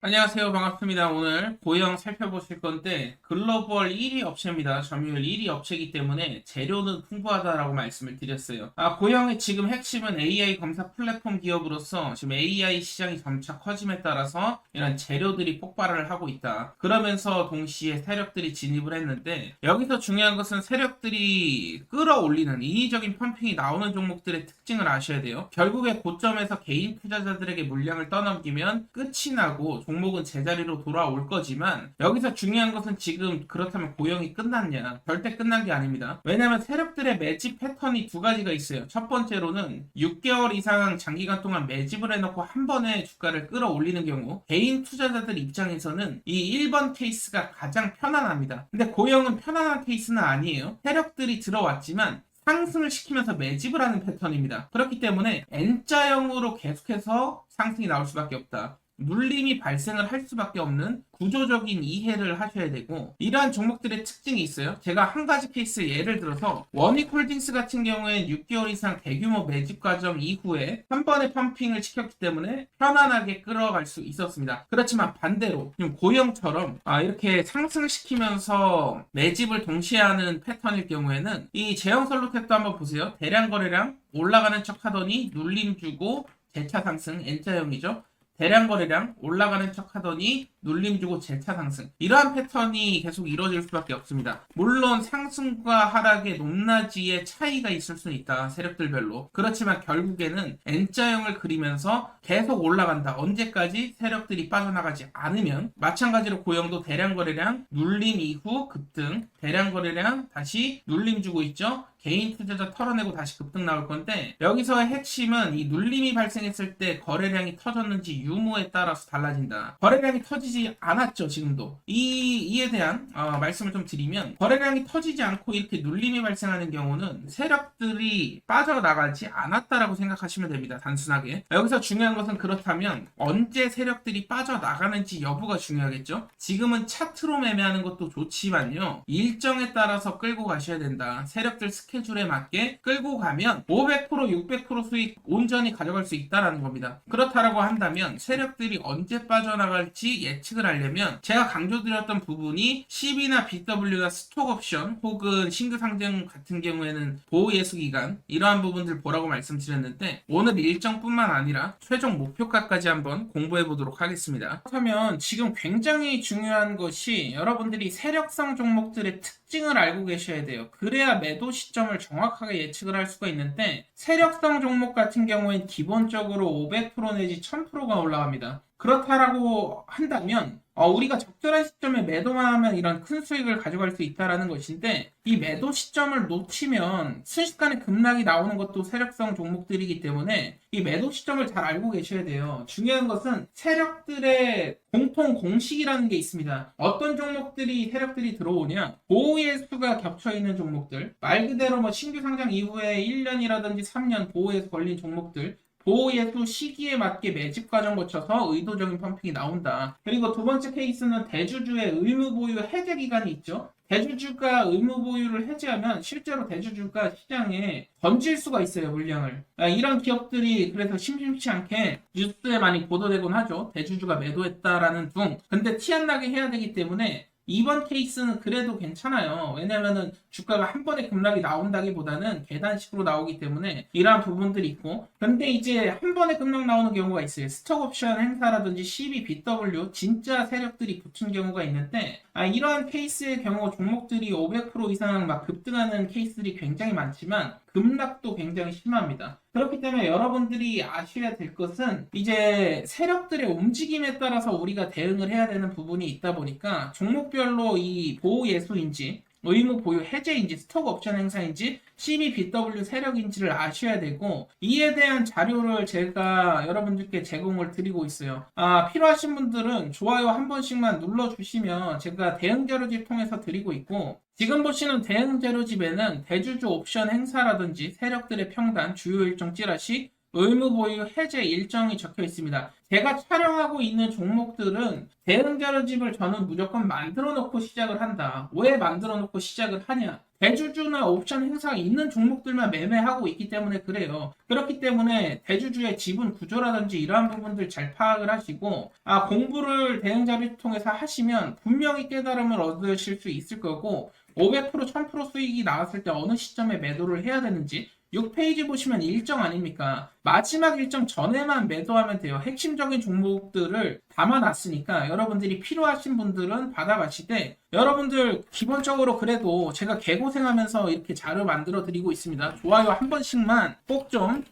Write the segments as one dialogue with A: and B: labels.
A: 안녕하세요. 반갑습니다. 오늘 고형 살펴보실 건데 글로벌 1위 업체입니다. 점유율 1위 업체이기 때문에 재료는 풍부하다라고 말씀을 드렸어요. 고형의 지금 핵심은 AI 검사 플랫폼 기업으로서 지금 AI 시장이 점차 커짐에 따라서 이런 재료들이 폭발을 하고 있다. 그러면서 동시에 세력들이 진입을 했는데 여기서 중요한 것은 세력들이 끌어올리는 인위적인 펌핑이 나오는 종목들의 특징을 아셔야 돼요. 결국에 고점에서 개인 투자자들에게 물량을 떠넘기면 끝이 나고 종목은 제자리로 돌아올 거지만 여기서 중요한 것은 지금 그렇다면 고용이 끝났냐? 절대 끝난 게 아닙니다. 왜냐하면 세력들의 매집 패턴이 두 가지가 있어요. 첫 번째로는 6개월 이상 장기간 동안 매집을 해놓고 한 번에 주가를 끌어올리는 경우 개인 투자자들 입장에서는 이 1번 케이스가 가장 편안합니다. 근데 고용은 편안한 케이스는 아니에요. 세력들이 들어왔지만 상승을 시키면서 매집을 하는 패턴입니다. 그렇기 때문에 N자형으로 계속해서 상승이 나올 수밖에 없다. 눌림이 발생을 할 수밖에 없는 구조적인 이해를 하셔야 되고 이러한 종목들의 특징이 있어요. 제가 한 가지 케이스 예를 들어서 원익홀딩스 같은 경우에는 6개월 이상 대규모 매집 과정 이후에 한 번의 펌핑을 시켰기 때문에 편안하게 끌어갈 수 있었습니다. 그렇지만 반대로 고영처럼 이렇게 상승시키면서 매집을 동시에 하는 패턴일 경우에는 이 제형솔루텍도 한번 보세요. 대량 거래량 올라가는 척 하더니 눌림 주고 재차 상승 N자형이죠. 대량 거래량 올라가는 척 하더니 눌림 주고 재차 상승. 이러한 패턴이 계속 이루어질 수밖에 없습니다. 물론 상승과 하락의 높낮이의 차이가 있을 수는 있다. 세력들별로. 그렇지만 결국에는 N자형을 그리면서 계속 올라간다. 언제까지 세력들이 빠져나가지 않으면 마찬가지로 고영도 대량 거래량 눌림 이후 급등. 대량 거래량 다시 눌림 주고 있죠. 개인 투자자 털어내고 다시 급등 나올 건데 여기서의 핵심은 이 눌림이 발생했을 때 거래량이 터졌는지 유무에 따라서 달라진다. 거래량이 터지지 않았죠. 지금도. 이에 대한 말씀을 좀 드리면 거래량이 터지지 않고 이렇게 눌림이 발생하는 경우는 세력들이 빠져나가지 않았다라고 생각하시면 됩니다. 단순하게. 여기서 중요한 것은 그렇다면 언제 세력들이 빠져나가는지 여부가 중요하겠죠. 지금은 차트로 매매하는 것도 좋지만요. 일정에 따라서 끌고 가셔야 된다. 세력들 스케줄에 맞게 끌고 가면 500%, 600% 수익 온전히 가져갈 수 있다는 겁니다. 그렇다라고 한다면 세력들이 언제 빠져나갈지 예측을 하려면 제가 강조드렸던 부분이 CB나 BW나 스톡옵션 혹은 신규 상장 같은 경우에는 보호예수기간 이러한 부분들 보라고 말씀드렸는데 오늘 일정뿐만 아니라 최종 목표가까지 한번 공부해 보도록 하겠습니다. 그렇다면 지금 굉장히 중요한 것이 여러분들이 세력성 종목들의 특징을 알고 계셔야 돼요. 그래야 매도 시점을 정확하게 예측을 할 수가 있는데 세력성 종목 같은 경우엔 기본적으로 500% 내지 1000%가 올라갑니다. 그렇다라고 한다면 우리가 적절한 시점에 매도만 하면 이런 큰 수익을 가져갈 수 있다는 것인데 이 매도 시점을 놓치면 순식간에 급락이 나오는 것도 세력성 종목들이기 때문에 이 매도 시점을 잘 알고 계셔야 돼요. 중요한 것은 세력들의 공통 공식이라는 게 있습니다. 어떤 종목들이 세력들이 들어오냐? 보호예수가 겹쳐있는 종목들, 말 그대로 신규 상장 이후에 1년이라든지 3년 보호예수 걸린 종목들, 보호예수 시기에 맞게 매집 과정 거쳐서 의도적인 펌핑이 나온다. 그리고 두 번째 케이스는 대주주의 의무 보유 해제 기간이 있죠. 대주주가 의무 보유를 해제하면 실제로 대주주가 시장에 던질 수가 있어요, 물량을. 이런 기업들이 그래서 심심치 않게 뉴스에 많이 보도되곤 하죠. 대주주가 매도했다라는 둥. 근데 티 안 나게 해야 되기 때문에 이번 케이스는 그래도 괜찮아요. 왜냐면은 주가가 한 번에 급락이 나온다기보다는 계단식으로 나오기 때문에 이러한 부분들이 있고 근데 이제 한 번에 급락 나오는 경우가 있어요. 스톡옵션 행사라든지 CB, BW 진짜 세력들이 붙은 경우가 있는데 이러한 케이스의 경우 종목들이 500% 이상 막 급등하는 케이스들이 굉장히 많지만 급락도 굉장히 심합니다. 그렇기 때문에 여러분들이 아셔야 될 것은 이제 세력들의 움직임에 따라서 우리가 대응을 해야 되는 부분이 있다 보니까 종목별로 이 보호예수인지 의무 보유 해제인지 스톡 옵션 행사인지 CBBW 세력인지를 아셔야 되고 이에 대한 자료를 제가 여러분들께 제공을 드리고 있어요. 필요하신 분들은 좋아요 한 번씩만 눌러주시면 제가 대응 자료집 통해서 드리고 있고 지금 보시는 대응 자료집에는 대주주 옵션 행사라든지 세력들의 평단, 주요 일정 찌라시 의무 보유 해제 일정이 적혀 있습니다. 제가 촬영하고 있는 종목들은 대응 자료집을 저는 무조건 만들어 놓고 시작을 한다. 왜 만들어 놓고 시작을 하냐? 대주주나 옵션 행사가 있는 종목들만 매매하고 있기 때문에 그래요. 그렇기 때문에 대주주의 지분 구조라든지 이러한 부분들 잘 파악을 하시고, 공부를 대응 자료 통해서 하시면 분명히 깨달음을 얻으실 수 있을 거고, 500% 1000% 수익이 나왔을 때 어느 시점에 매도를 해야 되는지 6페이지 보시면 일정 아닙니까? 마지막 일정 전에만 매도하면 돼요. 핵심적인 종목들을 담아놨으니까 여러분들이 필요하신 분들은 받아가실 때 여러분들 기본적으로 그래도 제가 개고생하면서 이렇게 자료 만들어 드리고 있습니다. 좋아요 한 번씩만 꼭 좀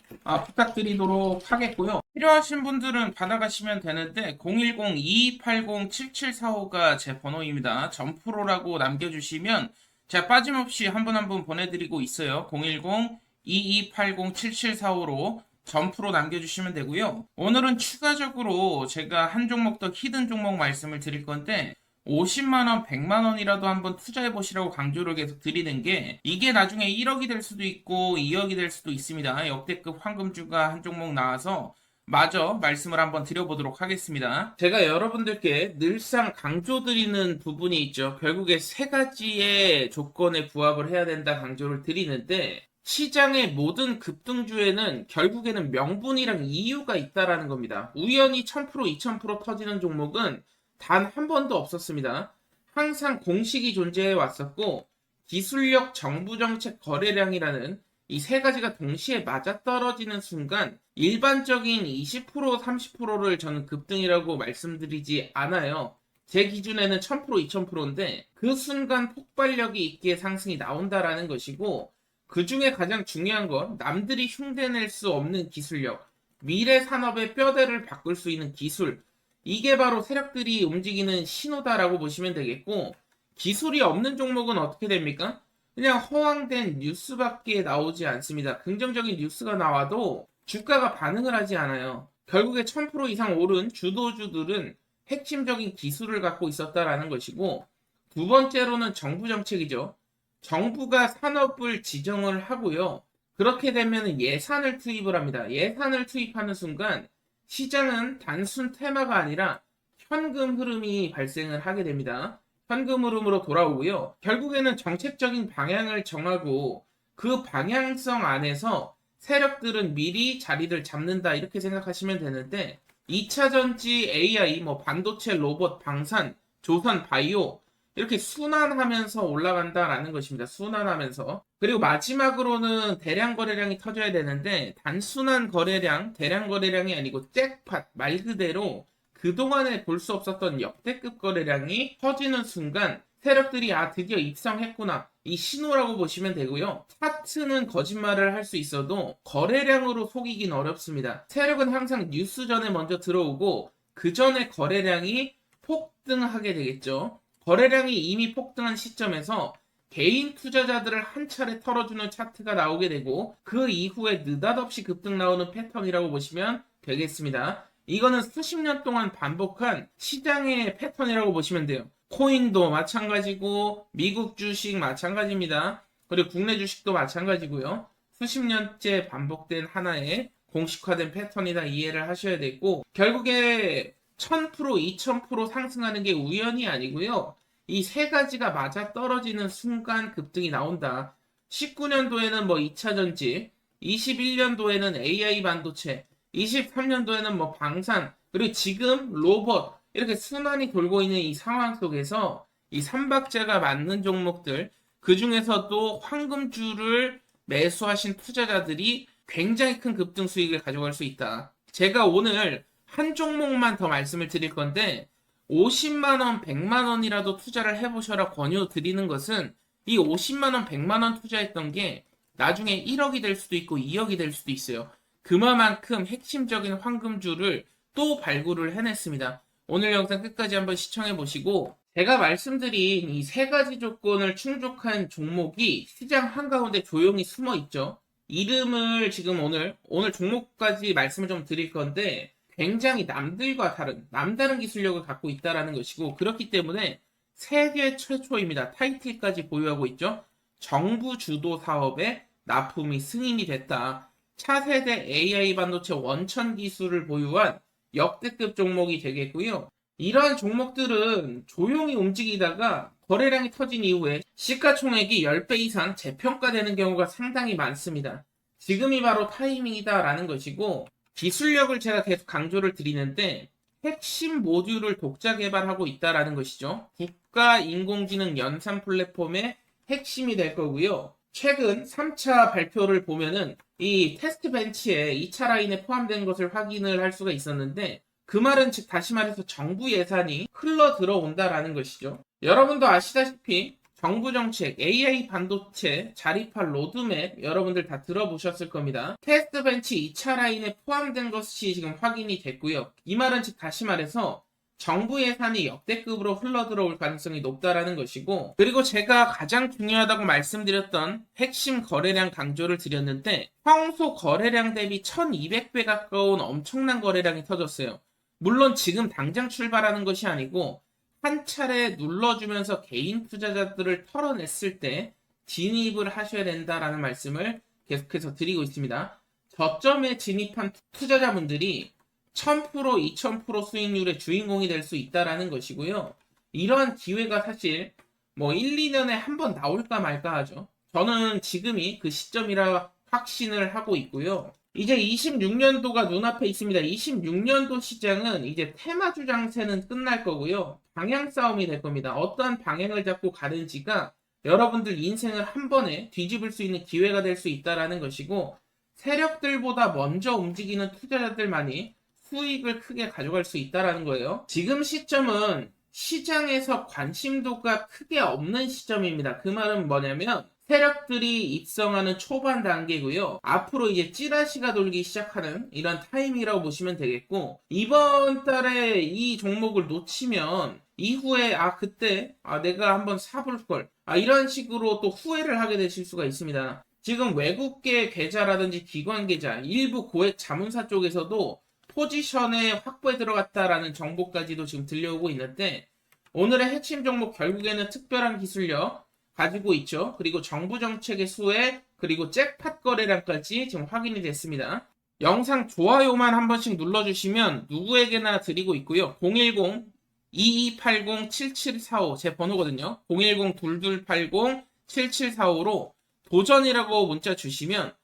A: 부탁드리도록 하겠고요. 필요하신 분들은 받아가시면 되는데 010-2280-7745가 제 번호입니다. 점프로라고 남겨주시면 제가 빠짐없이 한 분 한 분 보내드리고 있어요. 010 2280-7745로 점프로 남겨주시면 되고요. 오늘은 추가적으로 제가 한 종목 더 히든 종목 말씀을 드릴 건데 50만원, 100만원이라도 한번 투자해보시라고 강조를 계속 드리는 게 이게 나중에 1억이 될 수도 있고 2억이 될 수도 있습니다. 역대급 황금주가 한 종목 나와서 마저 말씀을 한번 드려보도록 하겠습니다. 제가 여러분들께 늘상 강조드리는 부분이 있죠. 결국에 세 가지의 조건에 부합을 해야 된다 강조를 드리는데 시장의 모든 급등주에는 결국에는 명분이랑 이유가 있다라는 겁니다. 우연히 1000%, 2000% 터지는 종목은 단 한 번도 없었습니다. 항상 공식이 존재해 왔었고 기술력, 정부정책, 거래량이라는 이 세 가지가 동시에 맞아떨어지는 순간 일반적인 20%, 30%를 저는 급등이라고 말씀드리지 않아요. 제 기준에는 1000%, 2000%인데 그 순간 폭발력이 있기에 상승이 나온다라는 것이고 그 중에 가장 중요한 건 남들이 흉내낼 수 없는 기술력, 미래 산업의 뼈대를 바꿀 수 있는 기술, 이게 바로 세력들이 움직이는 신호다라고 보시면 되겠고 기술이 없는 종목은 어떻게 됩니까? 그냥 허황된 뉴스밖에 나오지 않습니다. 긍정적인 뉴스가 나와도 주가가 반응을 하지 않아요. 결국에 1000% 이상 오른 주도주들은 핵심적인 기술을 갖고 있었다라는 것이고 두 번째로는 정부 정책이죠. 정부가 산업을 지정을 하고요. 그렇게 되면 예산을 투입을 합니다. 예산을 투입하는 순간 시장은 단순 테마가 아니라 현금 흐름이 발생을 하게 됩니다. 현금 흐름으로 돌아오고요. 결국에는 정책적인 방향을 정하고 그 방향성 안에서 세력들은 미리 자리를 잡는다 이렇게 생각하시면 되는데 2차 전지, AI, 반도체, 로봇, 방산, 조선, 바이오 이렇게 순환하면서 올라간다라는 것입니다. 순환하면서. 그리고 마지막으로는 대량 거래량이 터져야 되는데 단순한 거래량, 대량 거래량이 아니고 잭팟 말 그대로 그동안에 볼 수 없었던 역대급 거래량이 터지는 순간 세력들이 드디어 입성했구나. 이 신호라고 보시면 되고요. 차트는 거짓말을 할 수 있어도 거래량으로 속이긴 어렵습니다. 세력은 항상 뉴스 전에 먼저 들어오고 그 전에 거래량이 폭등하게 되겠죠. 거래량이 이미 폭등한 시점에서 개인 투자자들을 한 차례 털어주는 차트가 나오게 되고 그 이후에 느닷없이 급등 나오는 패턴이라고 보시면 되겠습니다. 이거는 수십 년 동안 반복한 시장의 패턴이라고 보시면 돼요. 코인도 마찬가지고 미국 주식 마찬가지입니다. 그리고 국내 주식도 마찬가지고요. 수십 년째 반복된 하나의 공식화된 패턴이다 이해를 하셔야 되고 결국에 1000%, 2000% 상승하는 게 우연이 아니고요. 이 세 가지가 맞아 떨어지는 순간 급등이 나온다. 19년도에는 2차 전지, 21년도에는 AI 반도체, 23년도에는 방산, 그리고 지금 로봇, 이렇게 순환이 돌고 있는 이 상황 속에서 이 삼박자가 맞는 종목들, 그 중에서도 황금주를 매수하신 투자자들이 굉장히 큰 급등 수익을 가져갈 수 있다. 제가 오늘 한 종목만 더 말씀을 드릴 건데 50만원, 100만원이라도 투자를 해보셔라 권유 드리는 것은 이 50만원, 100만원 투자했던 게 나중에 1억이 될 수도 있고 2억이 될 수도 있어요. 그만큼 핵심적인 황금주를 또 발굴을 해냈습니다. 오늘 영상 끝까지 한번 시청해 보시고 제가 말씀드린 이 세 가지 조건을 충족한 종목이 시장 한가운데 조용히 숨어 있죠. 이름을 지금 오늘 종목까지 말씀을 좀 드릴 건데 굉장히 남들과 남다른 기술력을 갖고 있다는 것이고 그렇기 때문에 세계 최초입니다. 타이틀까지 보유하고 있죠. 정부 주도 사업에 납품이 승인이 됐다. 차세대 AI 반도체 원천 기술을 보유한 역대급 종목이 되겠고요. 이러한 종목들은 조용히 움직이다가 거래량이 터진 이후에 시가총액이 10배 이상 재평가되는 경우가 상당히 많습니다. 지금이 바로 타이밍이다라는 것이고, 기술력을 제가 계속 강조를 드리는데 핵심 모듈을 독자 개발하고 있다라는 것이죠. 국가 인공지능 연산 플랫폼의 핵심이 될 거고요. 최근 3차 발표를 보면은 이 테스트 벤치에 2차 라인에 포함된 것을 확인을 할 수가 있었는데, 그 말은 즉 다시 말해서 정부 예산이 흘러 들어온다라는 것이죠. 여러분도 아시다시피 정부 정책, AI 반도체 자립할 로드맵 여러분들 다 들어보셨을 겁니다. 테스트 벤치 2차 라인에 포함된 것이 지금 확인이 됐고요. 이 말은 즉 다시 말해서 정부 예산이 역대급으로 흘러 들어올 가능성이 높다라는 것이고, 그리고 제가 가장 중요하다고 말씀드렸던 핵심 거래량 강조를 드렸는데, 평소 거래량 대비 1200배 가까운 엄청난 거래량이 터졌어요. 물론 지금 당장 출발하는 것이 아니고 한 차례 눌러주면서 개인 투자자들을 털어냈을 때 진입을 하셔야 된다라는 말씀을 계속해서 드리고 있습니다. 저점에 진입한 투자자분들이 1000%, 2000% 수익률의 주인공이 될 수 있다라는 것이고요. 이러한 기회가 사실 뭐 1, 2년에 한 번 나올까 말까 하죠. 저는 지금이 그 시점이라 확신을 하고 있고요. 이제 26년도가 눈앞에 있습니다. 26년도 시장은 이제 테마주 장세는 끝날 거고요. 방향 싸움이 될 겁니다. 어떠한 방향을 잡고 가는지가 여러분들 인생을 한 번에 뒤집을 수 있는 기회가 될 수 있다라는 것이고, 세력들보다 먼저 움직이는 투자자들만이 수익을 크게 가져갈 수 있다라는 거예요. 지금 시점은 시장에서 관심도가 크게 없는 시점입니다. 그 말은 뭐냐면 세력들이 입성하는 초반 단계고요. 앞으로 이제 찌라시가 돌기 시작하는 이런 타이밍이라고 보시면 되겠고, 이번 달에 이 종목을 놓치면 이후에 그때 내가 한번 사볼 걸 이런 식으로 또 후회를 하게 되실 수가 있습니다. 지금 외국계 계좌라든지 기관 계좌, 일부 고액 자문사 쪽에서도 포지션에 확보에 들어갔다라는 정보까지도 지금 들려오고 있는데, 오늘의 핵심 종목 결국에는 특별한 기술력 가지고 있죠. 그리고 정부 정책의 수혜, 그리고 잭팟 거래량까지 지금 확인이 됐습니다. 영상 좋아요만 한 번씩 눌러주시면 누구에게나 드리고 있고요. 010-2280-7745 제 번호거든요. 010-2280-7745로 도전이라고 문자 주시면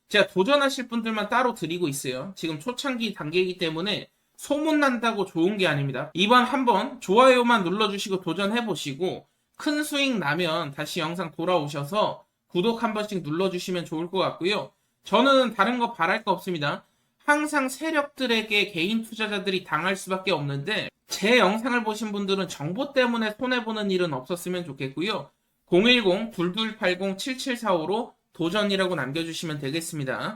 A: 제가 도전하실 분들만 따로 드리고 있어요. 지금 초창기 단계이기 때문에 소문난다고 좋은 게 아닙니다. 이번 한번 좋아요만 눌러주시고 도전해보시고 큰 수익 나면 다시 영상 돌아오셔서 구독 한 번씩 눌러주시면 좋을 것 같고요. 저는 다른 거 바랄 거 없습니다. 항상 세력들에게 개인 투자자들이 당할 수밖에 없는데, 제 영상을 보신 분들은 정보 때문에 손해보는 일은 없었으면 좋겠고요. 010-2280-7745로 도전이라고 남겨주시면 되겠습니다.